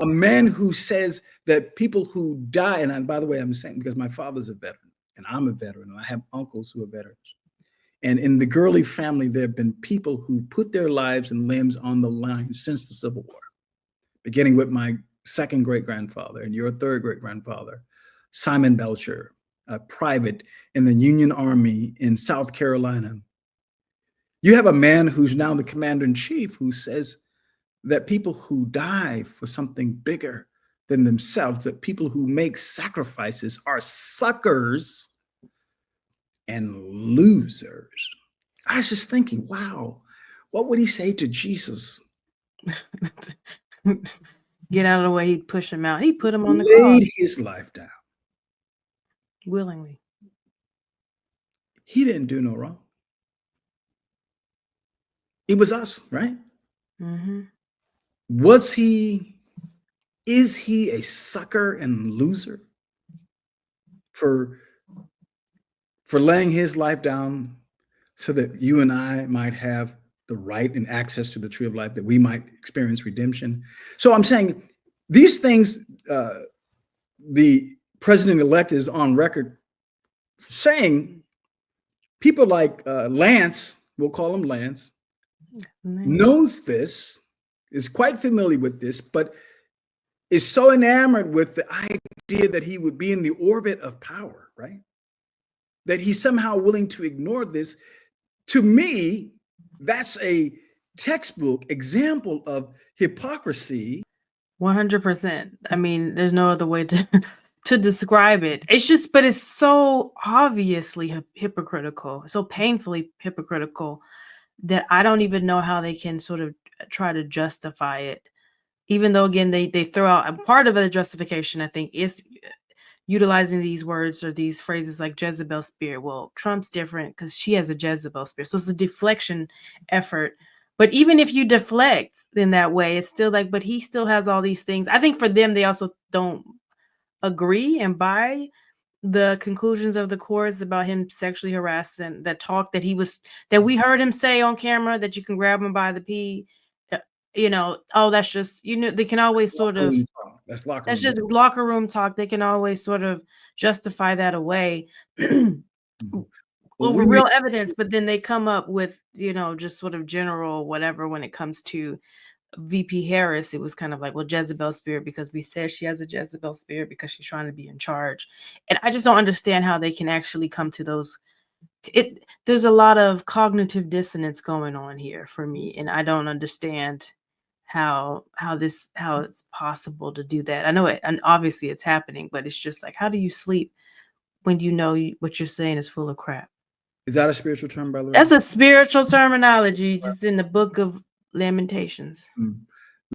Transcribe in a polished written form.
A man who says that people who die, and by the way, I'm saying because my father's a veteran and I'm a veteran and I have uncles who are veterans. And in the Gurley family, there have been people who put their lives and limbs on the line since the Civil War, beginning with my second great grandfather and your third great grandfather, Simon Belcher, a private in the Union Army in South Carolina. You have a man who's now the commander in chief who says that people who die for something bigger than themselves, that people who make sacrifices are suckers and losers. I was just thinking, wow, what would he say to Jesus? Get out of the way. He'd push him out. He'd put him on the Laid cross his life down. willingly. He didn't do no wrong. It was us, right? Mm-hmm. Is he a sucker and loser for laying his life down so that you and I might have the right and access to the tree of life, that we might experience redemption? So I'm saying these things, the president-elect is on record saying, people like Lance, we'll call him Lance, knows this, is quite familiar with this, but is so enamored with the idea that he would be in the orbit of power, right? That he's somehow willing to ignore this. To me, that's a textbook example of hypocrisy. 100%. I mean, there's no other way to describe it. It's just, but it's so obviously hypocritical, so painfully hypocritical, that I don't even know how they can sort of try to justify it. Even though, again, they throw out, and part of the justification, I think, is utilizing these words or these phrases like Jezebel spirit. Well, Trump's different because she has a Jezebel spirit. So it's a deflection effort. But even if you deflect in that way, it's still like, but he still has all these things. I think for them, they also don't agree and buy the conclusions of the courts about him sexually harassing, that talk that we heard him say on camera, that you can grab him by the pee. That's just, they can always sort of, that's just locker room talk. They can always sort of justify that away over real evidence, but then they come up with, just sort of general whatever. When it comes to VP Harris, it was kind of like, well, Jezebel spirit, because we said she has a Jezebel spirit because she's trying to be in charge. And I just don't understand how they can actually come to those. There's a lot of cognitive dissonance going on here for me, and I don't understand how it's possible to do that. I know it, and obviously it's happening, but it's just like, how do you sleep when you know what you're saying is full of crap? Is that a spiritual term, by the way? That's a spiritual terminology, just in the book of Lamentations.